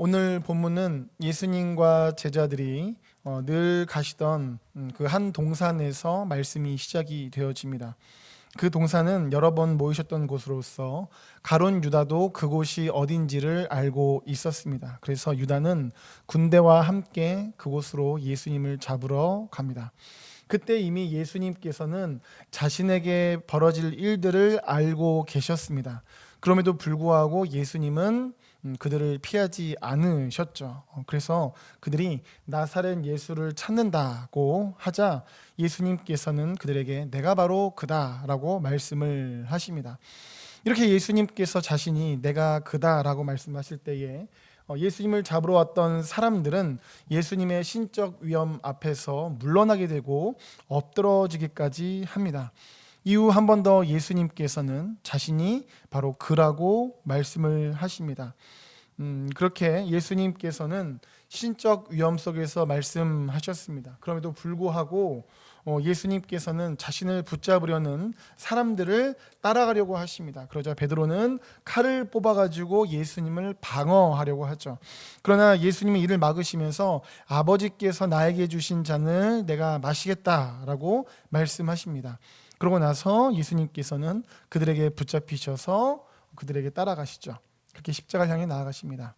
오늘 본문은 예수님과 제자들이 늘 가시던 그 한 동산에서 말씀이 시작이 되어집니다. 그 동산은 여러 번 모이셨던 곳으로서 가룟 유다도 그곳이 어딘지를 알고 있었습니다. 그래서 유다는 군대와 함께 그곳으로 예수님을 잡으러 갑니다. 그때 이미 예수님께서는 자신에게 벌어질 일들을 알고 계셨습니다. 그럼에도 불구하고 예수님은 그들을 피하지 않으셨죠. 그래서 그들이 나사렛 예수를 찾는다고 하자 예수님께서는 그들에게 내가 바로 그다라고 말씀을 하십니다. 이렇게 예수님께서 자신이 내가 그다라고 말씀하실 때에 예수님을 잡으러 왔던 사람들은 예수님의 신적 위험 앞에서 물러나게 되고 엎드러지기까지 합니다. 이후 한 번 더 예수님께서는 자신이 바로 그라고 말씀을 하십니다. 그렇게 예수님께서는 신적 위험 속에서 말씀하셨습니다. 그럼에도 불구하고 예수님께서는 자신을 붙잡으려는 사람들을 따라가려고 하십니다. 그러자 베드로는 칼을 뽑아가지고 예수님을 방어하려고 하죠. 그러나 예수님이 이를 막으시면서 아버지께서 나에게 주신 잔을 내가 마시겠다라고 말씀하십니다. 그러고 나서 예수님께서는 그들에게 붙잡히셔서 그들에게 따라가시죠. 그렇게 십자가를 향해 나아가십니다.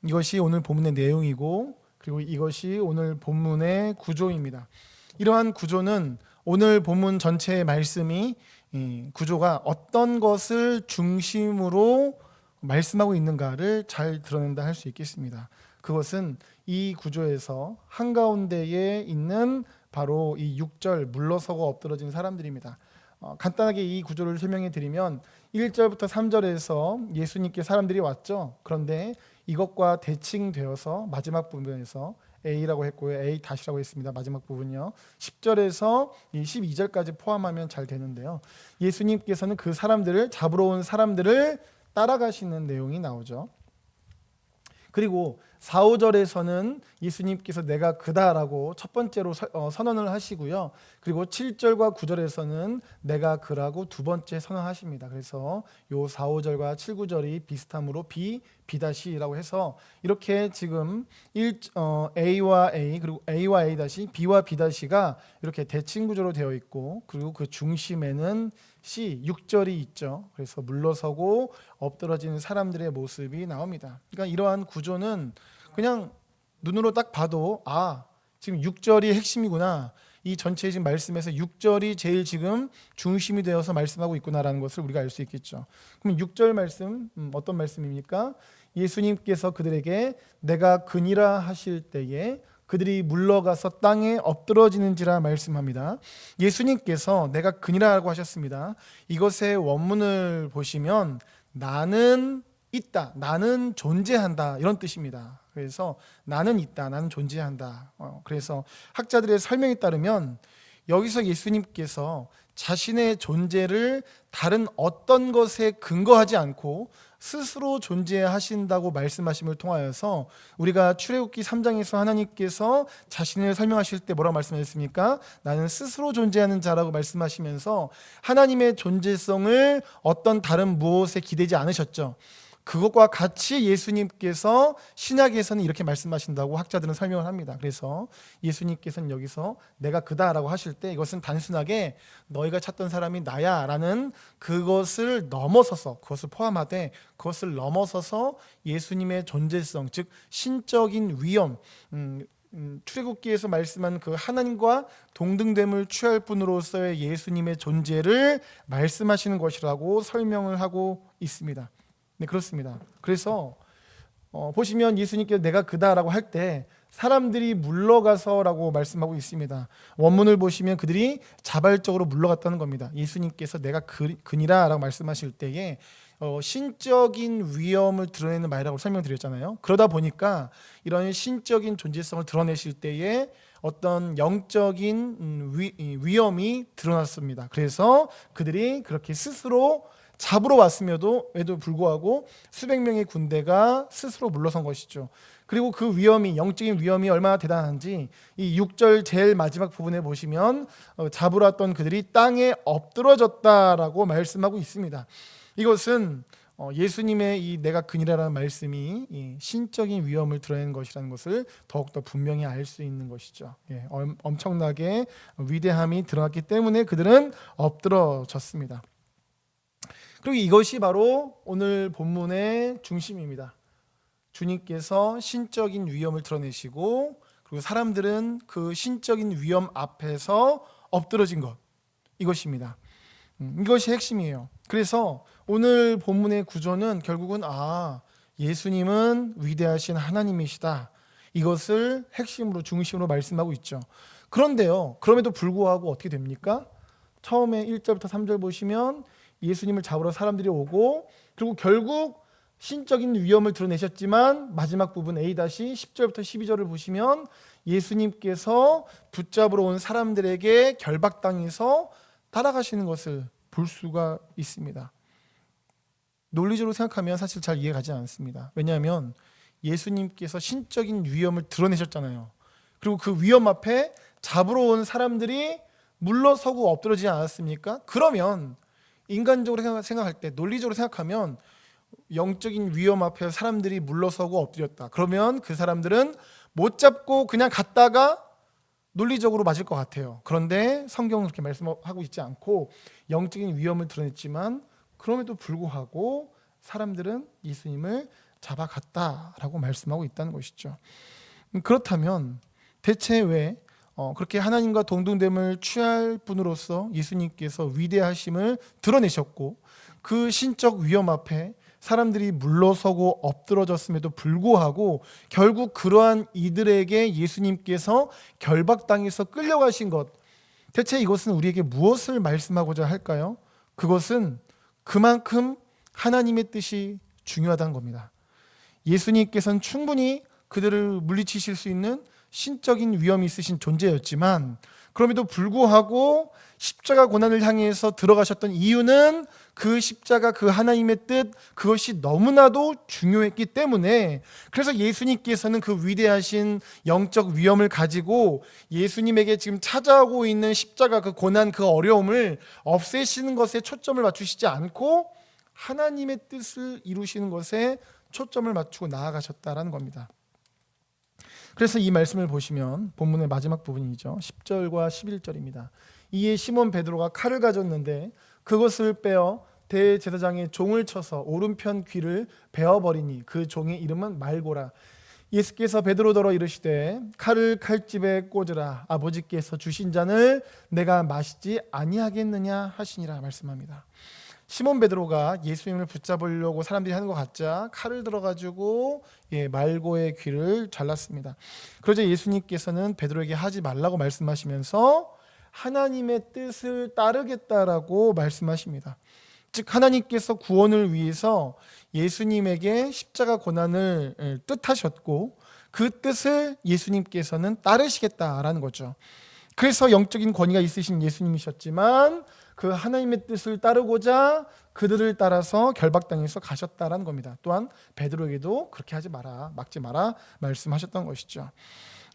이것이 오늘 본문의 내용이고 그리고 이것이 오늘 본문의 구조입니다. 이러한 구조는 오늘 본문 전체의 말씀이 구조가 어떤 것을 중심으로 말씀하고 있는가를 잘 드러낸다 할 수 있겠습니다. 그것은 이 구조에서 한가운데에 있는 바로 이 6절 물러서고 엎드러진 사람들입니다. 간단하게 이 구조를 설명해 드리면 1절부터 3절에서 예수님께 사람들이 왔죠. 그런데 이것과 대칭되어서 마지막 부분에서 A라고 했고요. A 다시라고 했습니다. 마지막 부분이요. 10절에서 12절까지 포함하면 잘 되는데요. 예수님께서는 그 사람들을 잡으러 온 사람들을 따라가시는 내용이 나오죠. 그리고 4, 5절에서는 예수님께서 내가 그다라고 첫 번째로 선언을 하시고요. 그리고 7절과 9절에서는 내가 그라고 두 번째 선언하십니다. 그래서 요 4, 5절과 7, 9절이 비슷함으로 B'라고 해서 이렇게 지금 A와 A 그리고 A와 A B와 B가 이렇게 대칭 구조로 되어 있고 그리고 그 중심에는 C 6절이 있죠. 그래서 물러서고 엎드러지는 사람들의 모습이 나옵니다. 그러니까 이러한 구조는 그냥 눈으로 딱 봐도 지금 6절이 핵심이구나. 이 전체 지금 말씀에서 6절이 제일 지금 중심이 되어서 말씀하고 있구나라는 것을 우리가 알 수 있겠죠. 그럼 6절 말씀 어떤 말씀입니까? 예수님께서 그들에게 내가 그니라 하실 때에 그들이 물러가서 땅에 엎드러지는지라 말씀합니다. 예수님께서 내가 그니라고 하셨습니다. 이것의 원문을 보시면 나는 있다, 나는 존재한다 이런 뜻입니다. 그래서 나는 있다, 나는 존재한다. 그래서 학자들의 설명에 따르면 여기서 예수님께서 자신의 존재를 다른 어떤 것에 근거하지 않고 스스로 존재하신다고 말씀하심을 통하여서 우리가 출애굽기 3장에서 하나님께서 자신을 설명하실 때 뭐라고 말씀하셨습니까? 나는 스스로 존재하는 자라고 말씀하시면서 하나님의 존재성을 어떤 다른 무엇에 기대지 않으셨죠. 그것과 같이 예수님께서 신약에서는 이렇게 말씀하신다고 학자들은 설명을 합니다. 그래서 예수님께서는 여기서 내가 그다라고 하실 때 이것은 단순하게 너희가 찾던 사람이 나야 라는 그것을 넘어서서 그것을 포함하되 그것을 넘어서서 예수님의 존재성 즉 신적인 위엄 출애굽기에서 말씀한 그 하나님과 동등됨을 취할 분으로서의 예수님의 존재를 말씀하시는 것이라고 설명을 하고 있습니다. 네, 그렇습니다. 그래서 보시면 예수님께서 내가 그다라고 할 때 사람들이 물러가서라고 말씀하고 있습니다. 원문을 보시면 그들이 자발적으로 물러갔다는 겁니다. 예수님께서 내가 그니라라고 말씀하실 때에 신적인 위엄을 드러내는 말이라고 설명드렸잖아요. 그러다 보니까 이런 신적인 존재성을 드러내실 때에 어떤 영적인 위엄이 드러났습니다. 그래서 그들이 그렇게 스스로 잡으러 왔음에도 불구하고 수백 명의 군대가 스스로 물러선 것이죠. 그리고 그 위험이 영적인 위험이 얼마나 대단한지 이 6절 제일 마지막 부분에 보시면 잡으러 왔던 그들이 땅에 엎드러졌다라고 말씀하고 있습니다. 이것은 예수님의 이 내가 그니라라는 말씀이 이 신적인 위엄을 드러내는 것이라는 것을 더욱더 분명히 알 수 있는 것이죠. 엄청나게 위대함이 드러났기 때문에 그들은 엎드러졌습니다. 그리고 이것이 바로 오늘 본문의 중심입니다. 주님께서 신적인 위엄을 드러내시고 그리고 사람들은 그 신적인 위엄 앞에서 엎드러진 것, 이것입니다. 이것이 핵심이에요. 그래서 오늘 본문의 구조는 결국은 예수님은 위대하신 하나님이시다, 이것을 핵심으로 중심으로 말씀하고 있죠. 그런데요, 그럼에도 불구하고 어떻게 됩니까? 처음에 1절부터 3절 보시면 예수님을 잡으러 사람들이 오고, 그리고 결국 신적인 위엄을 드러내셨지만 마지막 부분 A-10절부터 12절을 보시면 예수님께서 붙잡으러 온 사람들에게 결박당해서 따라가시는 것을 볼 수가 있습니다. 논리적으로 생각하면 사실 잘 이해가 가지 않습니다. 왜냐하면 예수님께서 신적인 위엄을 드러내셨잖아요. 그리고 그 위엄 앞에 잡으러 온 사람들이 물러서고 엎드러지지 않았습니까? 그러면 인간적으로 생각할 때, 논리적으로 생각하면 영적인 위엄 앞에 사람들이 물러서고 엎드렸다, 그러면 그 사람들은 못 잡고 그냥 갔다가 논리적으로 맞을 것 같아요. 그런데 성경은 그렇게 말씀하고 있지 않고 영적인 위엄을 드러냈지만 그럼에도 불구하고 사람들은 예수님을 잡아갔다라고 말씀하고 있다는 것이죠. 그렇다면 대체 왜 그렇게 하나님과 동등됨을 취할 분으로서 예수님께서 위대하심을 드러내셨고 그 신적 위엄 앞에 사람들이 물러서고 엎드러졌음에도 불구하고 결국 그러한 이들에게 예수님께서 결박당해서 끌려가신 것, 대체 이것은 우리에게 무엇을 말씀하고자 할까요? 그것은 그만큼 하나님의 뜻이 중요하다는 겁니다. 예수님께서는 충분히 그들을 물리치실 수 있는 신적인 위엄이 있으신 존재였지만 그럼에도 불구하고 십자가 고난을 향해서 들어가셨던 이유는 그 십자가, 그 하나님의 뜻, 그것이 너무나도 중요했기 때문에, 그래서 예수님께서는 그 위대하신 영적 위엄을 가지고 예수님에게 지금 찾아오고 있는 십자가, 그 고난, 그 어려움을 없애시는 것에 초점을 맞추시지 않고 하나님의 뜻을 이루시는 것에 초점을 맞추고 나아가셨다라는 겁니다. 그래서 이 말씀을 보시면 본문의 마지막 부분이죠. 10절과 11절입니다. 이에 시몬 베드로가 칼을 가졌는데 그것을 빼어 대제사장의 종을 쳐서 오른편 귀를 베어버리니 그 종의 이름은 말고라. 예수께서 베드로더러 이르시되 칼을 칼집에 꽂으라. 아버지께서 주신 잔을 내가 마시지 아니하겠느냐 하시니라 말씀합니다. 시몬 베드로가 예수님을 붙잡으려고 사람들이 하는 것 같자 칼을 들어가지고 말고의 귀를 잘랐습니다. 그러자 예수님께서는 베드로에게 하지 말라고 말씀하시면서 하나님의 뜻을 따르겠다라고 말씀하십니다. 즉 하나님께서 구원을 위해서 예수님에게 십자가 고난을 뜻하셨고 그 뜻을 예수님께서는 따르시겠다라는 거죠. 그래서 영적인 권위가 있으신 예수님이셨지만 그 하나님의 뜻을 따르고자 그들을 따라서 결박당해서 가셨다라는 겁니다. 또한 베드로에게도 그렇게 하지 마라, 막지 마라 말씀하셨던 것이죠.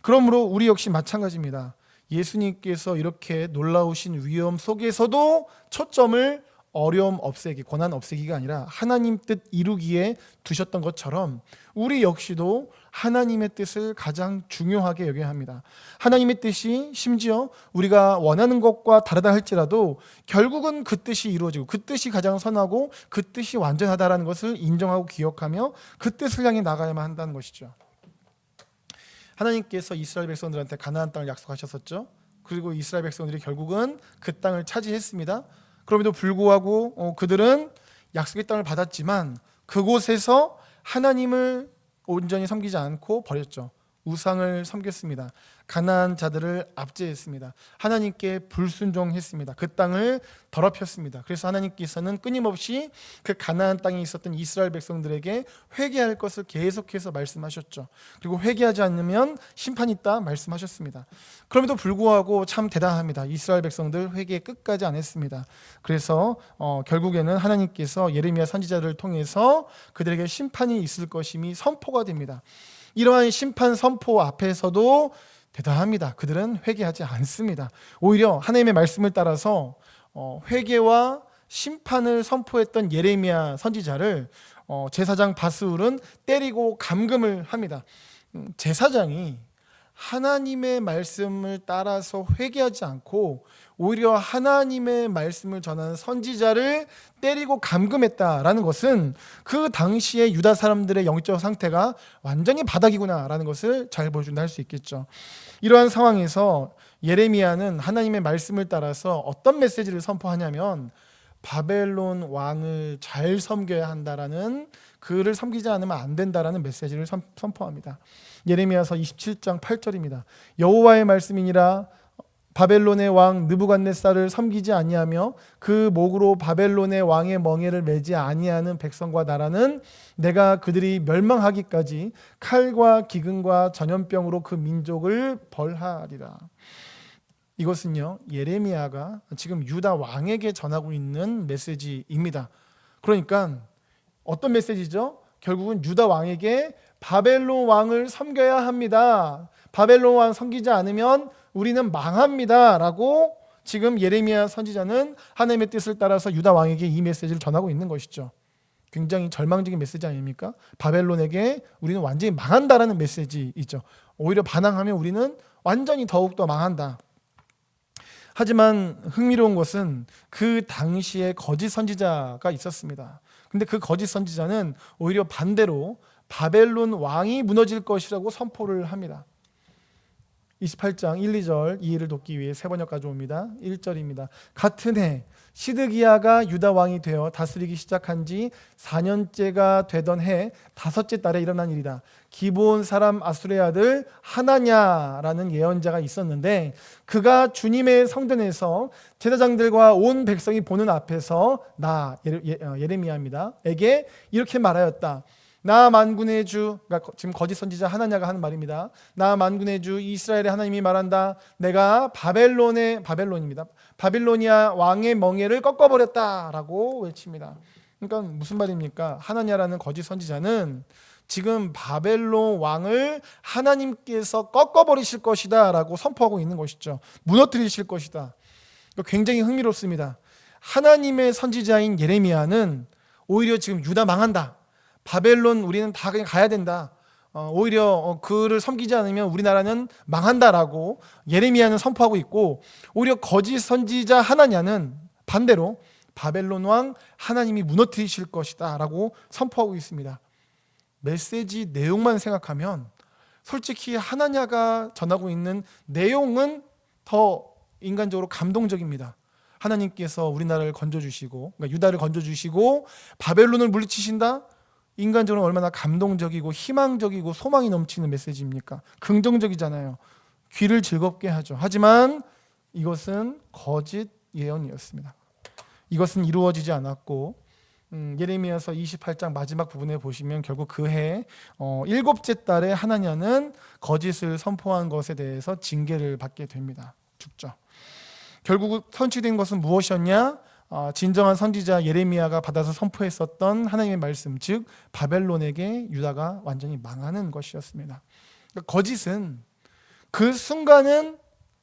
그러므로 우리 역시 마찬가지입니다. 예수님께서 이렇게 놀라우신 위엄 속에서도 초점을 어려움 없애기, 고난 없애기가 아니라 하나님 뜻 이루기에 두셨던 것처럼 우리 역시도 하나님의 뜻을 가장 중요하게 여겨야 합니다. 하나님의 뜻이 심지어 우리가 원하는 것과 다르다 할지라도 결국은 그 뜻이 이루어지고 그 뜻이 가장 선하고 그 뜻이 완전하다라는 것을 인정하고 기억하며 그 뜻을 향해 나가야만 한다는 것이죠. 하나님께서 이스라엘 백성들한테 가나안 땅을 약속하셨었죠. 그리고 이스라엘 백성들이 결국은 그 땅을 차지했습니다. 그럼에도 불구하고 그들은 약속의 땅을 받았지만 그곳에서 하나님을 온전히 섬기지 않고 버렸죠. 우상을 섬겼습니다. 가나안 자들을 압제했습니다. 하나님께 불순종했습니다. 그 땅을 더럽혔습니다. 그래서 하나님께서는 끊임없이 그 가나안 땅에 있었던 이스라엘 백성들에게 회개할 것을 계속해서 말씀하셨죠. 그리고 회개하지 않으면 심판이 있다 말씀하셨습니다. 그럼에도 불구하고 참 대단합니다. 이스라엘 백성들 회개 끝까지 안 했습니다. 그래서 결국에는 하나님께서 예레미야 선지자를 통해서 그들에게 심판이 있을 것임이 선포가 됩니다. 이러한 심판 선포 앞에서도 대단합니다. 그들은 회개하지 않습니다. 오히려 하나님의 말씀을 따라서 회개와 심판을 선포했던 예레미야 선지자를 제사장 바스울은 때리고 감금을 합니다. 제사장이 하나님의 말씀을 따라서 회개하지 않고 오히려 하나님의 말씀을 전하는 선지자를 때리고 감금했다라는 것은 그 당시의 유다 사람들의 영적 상태가 완전히 바닥이구나라는 것을 잘 보여준다 할 수 있겠죠. 이러한 상황에서 예레미야는 하나님의 말씀을 따라서 어떤 메시지를 선포하냐면 바벨론 왕을 잘 섬겨야 한다라는, 그를 섬기지 않으면 안 된다라는 메시지를 선포합니다. 예레미야서 27장 8절입니다. 여호와의 말씀이니라 바벨론의 왕 느부갓네살을 섬기지 아니하며 그 목으로 바벨론의 왕의 멍에를 매지 아니하는 백성과 나라는 내가 그들이 멸망하기까지 칼과 기근과 전염병으로 그 민족을 벌하리라. 이것은요, 예레미야가 지금 유다 왕에게 전하고 있는 메시지입니다. 그러니까 어떤 메시지죠? 결국은 유다 왕에게 바벨론 왕을 섬겨야 합니다. 바벨론 왕 섬기지 않으면 우리는 망합니다 라고 지금 예레미야 선지자는 하나님의 뜻을 따라서 유다 왕에게 이 메시지를 전하고 있는 것이죠. 굉장히 절망적인 메시지 아닙니까? 바벨론에게 우리는 완전히 망한다라는 메시지이죠. 오히려 반항하면 우리는 완전히 더욱더 망한다. 하지만 흥미로운 것은 그 당시에 거짓 선지자가 있었습니다. 근데 그 거짓 선지자는 오히려 반대로 바벨론 왕이 무너질 것이라고 선포를 합니다. 28장 1, 2절 이해를 돕기 위해 세 번역 가져옵니다. 1절입니다. 같은 해 시드기야가 유다 왕이 되어 다스리기 시작한 지 4년째가 되던 해 다섯째 달에 일어난 일이다. 기브온 사람 아술의 아들 하나냐라는 예언자가 있었는데 그가 주님의 성전에서 제사장들과 온 백성이 보는 앞에서 예레미야입니다. 에게 이렇게 말하였다. 나 만군의 주, 그러니까 지금 거짓 선지자 하나냐가 하는 말입니다. 나 만군의 주 이스라엘의 하나님이 말한다. 내가 바빌로니아 왕의 멍에를 꺾어버렸다라고 외칩니다. 그러니까 무슨 말입니까? 하나냐라는 거짓 선지자는 지금 바벨론 왕을 하나님께서 꺾어버리실 것이다 라고 선포하고 있는 것이죠. 무너뜨리실 것이다. 굉장히 흥미롭습니다. 하나님의 선지자인 예레미야는 오히려 지금 유다 망한다, 바벨론 우리는 다 그냥 가야 된다, 오히려 그를 섬기지 않으면 우리나라는 망한다라고 예레미야는 선포하고 있고, 오히려 거짓 선지자 하나냐는 반대로 바벨론 왕 하나님이 무너뜨리실 것이다 라고 선포하고 있습니다. 메시지 내용만 생각하면 솔직히 하나냐가 전하고 있는 내용은 더 인간적으로 감동적입니다. 하나님께서 우리나라를 건져주시고, 그러니까 유다를 건져주시고 바벨론을 물리치신다? 인간적으로 얼마나 감동적이고 희망적이고 소망이 넘치는 메시지입니까? 긍정적이잖아요. 귀를 즐겁게 하죠. 하지만 이것은 거짓 예언이었습니다. 이것은 이루어지지 않았고, 예레미야서 28장 마지막 부분에 보시면 결국 그해 7째 달에 하나냐는 거짓을 선포한 것에 대해서 징계를 받게 됩니다. 죽죠. 결국 선취된 것은 무엇이었냐? 진정한 선지자 예레미야가 받아서 선포했었던 하나님의 말씀, 즉 바벨론에게 유다가 완전히 망하는 것이었습니다. 그러니까 거짓은 그 순간은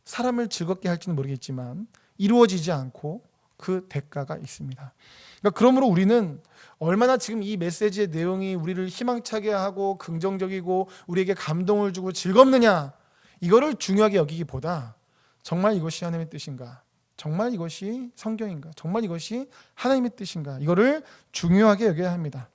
사람을 즐겁게 할지는 모르겠지만 이루어지지 않고 그 대가가 있습니다. 그러니까 그러므로 우리는 얼마나 지금 이 메시지의 내용이 우리를 희망차게 하고 긍정적이고 우리에게 감동을 주고 즐겁느냐, 이거를 중요하게 여기기보다 정말 이것이 하나님의 뜻인가, 정말 이것이 성경인가, 정말 이것이 하나님의 뜻인가, 이거를 중요하게 여겨야 합니다.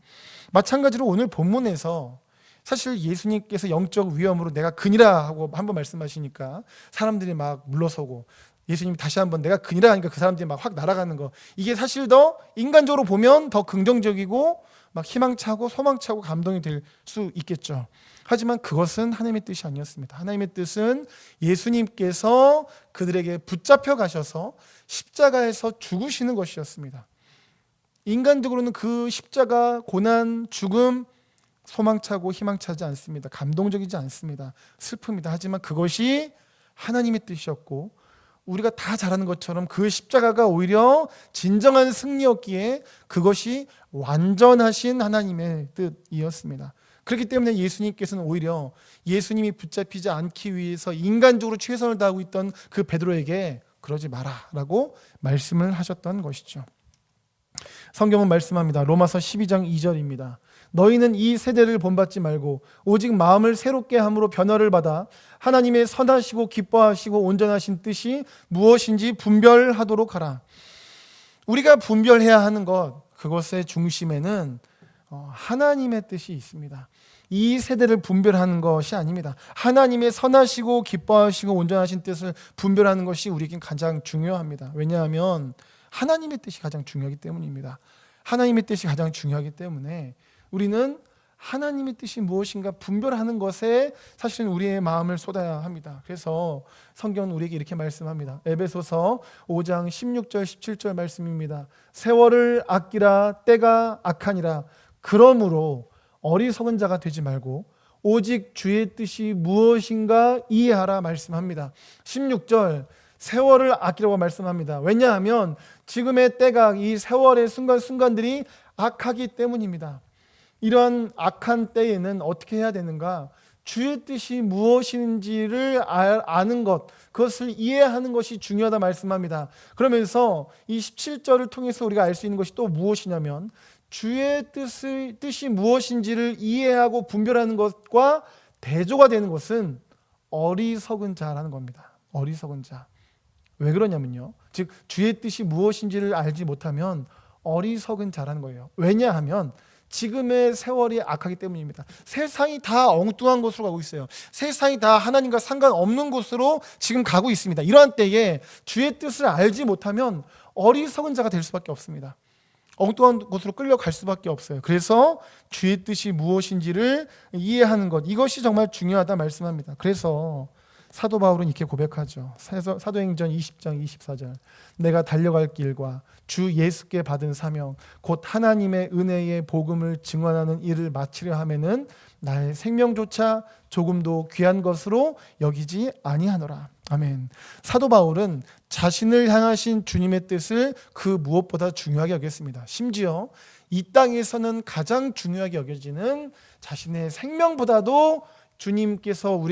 마찬가지로 오늘 본문에서 사실 예수님께서 영적 위험으로 내가 근이라 하고 한번 말씀하시니까 사람들이 막 물러서고, 예수님이 다시 한번 내가 근이라 하니까 그 사람들이 막 확 날아가는 거, 이게 사실 더 인간적으로 보면 더 긍정적이고 막 희망차고 소망차고 감동이 될 수 있겠죠. 하지만 그것은 하나님의 뜻이 아니었습니다. 하나님의 뜻은 예수님께서 그들에게 붙잡혀 가셔서 십자가에서 죽으시는 것이었습니다. 인간적으로는 그 십자가, 고난, 죽음 소망차고 희망차지 않습니다. 감동적이지 않습니다. 슬픕니다. 하지만 그것이 하나님의 뜻이었고, 우리가 다 잘 아는 것처럼 그 십자가가 오히려 진정한 승리였기에 그것이 완전하신 하나님의 뜻이었습니다. 그렇기 때문에 예수님께서는 오히려 예수님이 붙잡히지 않기 위해서 인간적으로 최선을 다하고 있던 그 베드로에게 그러지 마라 라고 말씀을 하셨던 것이죠. 성경은 말씀합니다. 로마서 12장 2절입니다. 너희는 이 세대를 본받지 말고 오직 마음을 새롭게 함으로 변화를 받아 하나님의 선하시고 기뻐하시고 온전하신 뜻이 무엇인지 분별하도록 하라. 우리가 분별해야 하는 것, 그것의 중심에는 하나님의 뜻이 있습니다. 이 세대를 분별하는 것이 아닙니다. 하나님의 선하시고 기뻐하시고 온전하신 뜻을 분별하는 것이 우리에겐 가장 중요합니다. 왜냐하면 하나님의 뜻이 가장 중요하기 때문입니다. 하나님의 뜻이 가장 중요하기 때문에 우리는 하나님의 뜻이 무엇인가 분별하는 것에 사실은 우리의 마음을 쏟아야 합니다. 그래서 성경은 우리에게 이렇게 말씀합니다. 에베소서 5장 16절 17절 말씀입니다. 세월을 아끼라 때가 악하니라. 그러므로 어리석은 자가 되지 말고 오직 주의 뜻이 무엇인가 이해하라 말씀합니다. 16절 세월을 아끼라고 말씀합니다. 왜냐하면 지금의 때가 이 세월의 순간순간들이 악하기 때문입니다. 이러한 악한 때에는 어떻게 해야 되는가? 주의 뜻이 무엇인지를 아는 것, 그것을 이해하는 것이 중요하다 말씀합니다. 그러면서 이 17절을 통해서 우리가 알 수 있는 것이 또 무엇이냐면 주의 뜻이 무엇인지를 이해하고 분별하는 것과 대조가 되는 것은 어리석은 자라는 겁니다. 어리석은 자. 왜 그러냐면요. 즉 주의 뜻이 무엇인지를 알지 못하면 어리석은 자라는 거예요. 왜냐하면 지금의 세월이 악하기 때문입니다. 세상이 다 엉뚱한 곳으로 가고 있어요. 세상이 다 하나님과 상관없는 곳으로 지금 가고 있습니다. 이러한 때에 주의 뜻을 알지 못하면 어리석은 자가 될 수밖에 없습니다. 엉뚱한 곳으로 끌려갈 수밖에 없어요. 그래서 주의 뜻이 무엇인지를 이해하는 것, 이것이 정말 중요하다 말씀합니다. 그래서 사도 바울은 이렇게 고백하죠. 사도행전 20장 24절 내가 달려갈 길과 주 예수께 받은 사명 곧 하나님의 은혜의 복음을 증언하는 일을 마치려 하면은 나의 생명조차 조금도 귀한 것으로 여기지 아니하노라. 아멘. 사도 바울은 자신을 향하신 주님의 뜻을 그 무엇보다 중요하게 여겼습니다. 심지어 이 땅에서는 가장 중요하게 여겨지는 자신의 생명보다도 주님께서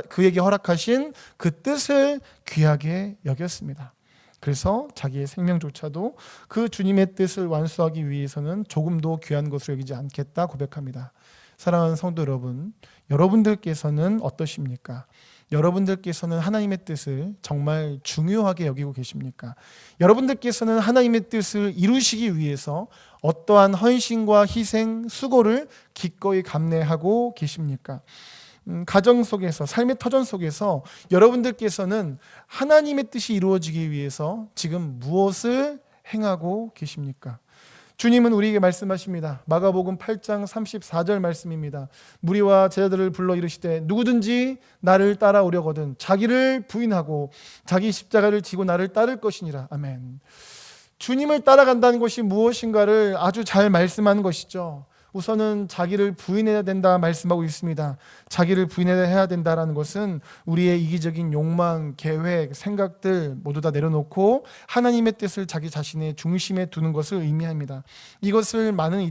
그에게 허락하신 그 뜻을 귀하게 여겼습니다. 그래서 자기의 생명조차도 그 주님의 뜻을 완수하기 위해서는 조금도 귀한 것으로 여기지 않겠다 고백합니다. 사랑하는 성도 여러분, 여러분들께서는 어떠십니까? 여러분들께서는 하나님의 뜻을 정말 중요하게 여기고 계십니까? 여러분들께서는 하나님의 뜻을 이루시기 위해서 어떠한 헌신과 희생, 수고를 기꺼이 감내하고 계십니까? 가정 속에서, 삶의 터전 속에서 여러분들께서는 하나님의 뜻이 이루어지기 위해서 지금 무엇을 행하고 계십니까? 주님은 우리에게 말씀하십니다. 마가복음 8장 34절 말씀입니다. 무리와 제자들을 불러 이르시되 누구든지 나를 따라오려거든 자기를 부인하고 자기 십자가를 지고 나를 따를 것이니라. 아멘. 주님을 따라간다는 것이 무엇인가를 아주 잘 말씀하는 것이죠. 우선은 자기를 부인해야 된다 말씀하고 있습니다. 자기를 부인해야 된다라는 것은 우리의 이기적인 욕망, 계획, 생각들 모두 다 내려놓고 하나님의 뜻을 자기 자신의 중심에 두는 것을 의미합니다. 이것을 많은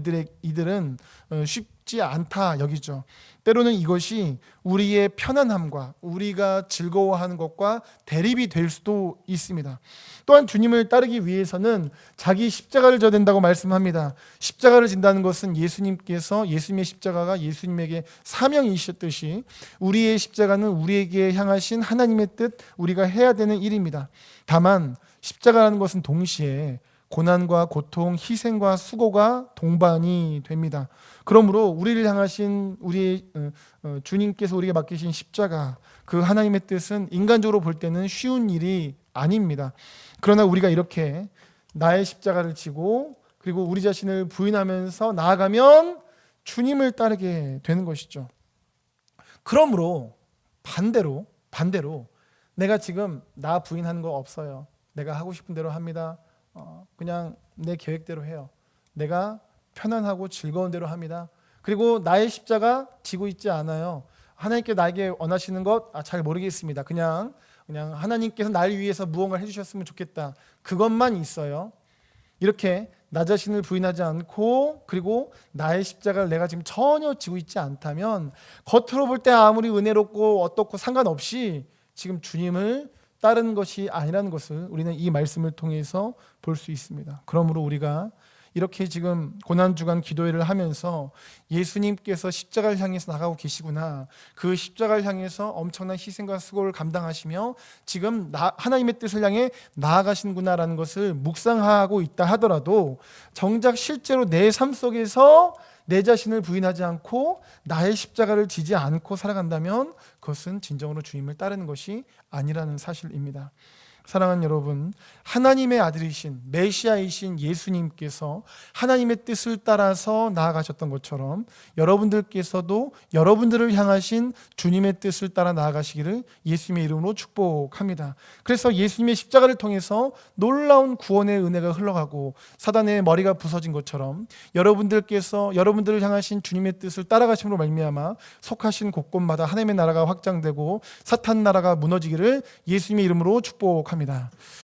이들은 쉽지 않다 여기죠. 때로는 이것이 우리의 편안함과 우리가 즐거워하는 것과 대립이 될 수도 있습니다. 또한 주님을 따르기 위해서는 자기 십자가를 져야 된다고 말씀합니다. 십자가를 진다는 것은 예수님의 십자가가 예수님에게 사명이셨듯이 우리의 십자가는 우리에게 향하신 하나님의 뜻, 우리가 해야 되는 일입니다. 다만 십자가라는 것은 동시에 고난과 고통, 희생과 수고가 동반이 됩니다. 그러므로 우리를 향하신 우리의 주님께서 우리에게 맡기신 십자가, 그 하나님의 뜻은 인간적으로 볼 때는 쉬운 일이 아닙니다. 그러나 우리가 이렇게 나의 십자가를 지고 그리고 우리 자신을 부인하면서 나아가면 주님을 따르게 되는 것이죠. 그러므로 반대로 내가 지금 나 부인하는 거 없어요. 내가 하고 싶은 대로 합니다. 그냥 내 계획대로 해요. 내가 편안하고 즐거운 대로 합니다. 그리고 나의 십자가 지고 있지 않아요. 하나님께 나에게 원하시는 것 잘 모르겠습니다. 그냥 하나님께서 나를 위해서 무언가를 해주셨으면 좋겠다. 그것만 있어요. 이렇게 나 자신을 부인하지 않고 그리고 나의 십자가를 내가 지금 전혀 지고 있지 않다면 겉으로 볼 때 아무리 은혜롭고 어떻고 상관없이 지금 주님을 따르는 것이 아니라는 것을 우리는 이 말씀을 통해서 볼 수 있습니다. 그러므로 우리가 이렇게 지금 고난주간 기도회를 하면서 예수님께서 십자가를 향해서 나가고 계시구나, 그 십자가를 향해서 엄청난 희생과 수고를 감당하시며 지금 하나님의 뜻을 향해 나아가시는구나라는 것을 묵상하고 있다 하더라도 정작 실제로 내 삶 속에서 내 자신을 부인하지 않고 나의 십자가를 지지 않고 살아간다면 그것은 진정으로 주님을 따르는 것이 아니라는 사실입니다. 사랑하는 여러분, 하나님의 아들이신 메시아이신 예수님께서 하나님의 뜻을 따라서 나아가셨던 것처럼 여러분들께서도 여러분들을 향하신 주님의 뜻을 따라 나아가시기를 예수님의 이름으로 축복합니다. 그래서 예수님의 십자가를 통해서 놀라운 구원의 은혜가 흘러가고 사단의 머리가 부서진 것처럼 여러분들께서 여러분들을 향하신 주님의 뜻을 따라가심으로 말미암아 속하신 곳곳마다 하나님의 나라가 확장되고 사탄 나라가 무너지기를 예수님의 이름으로 축복합니다.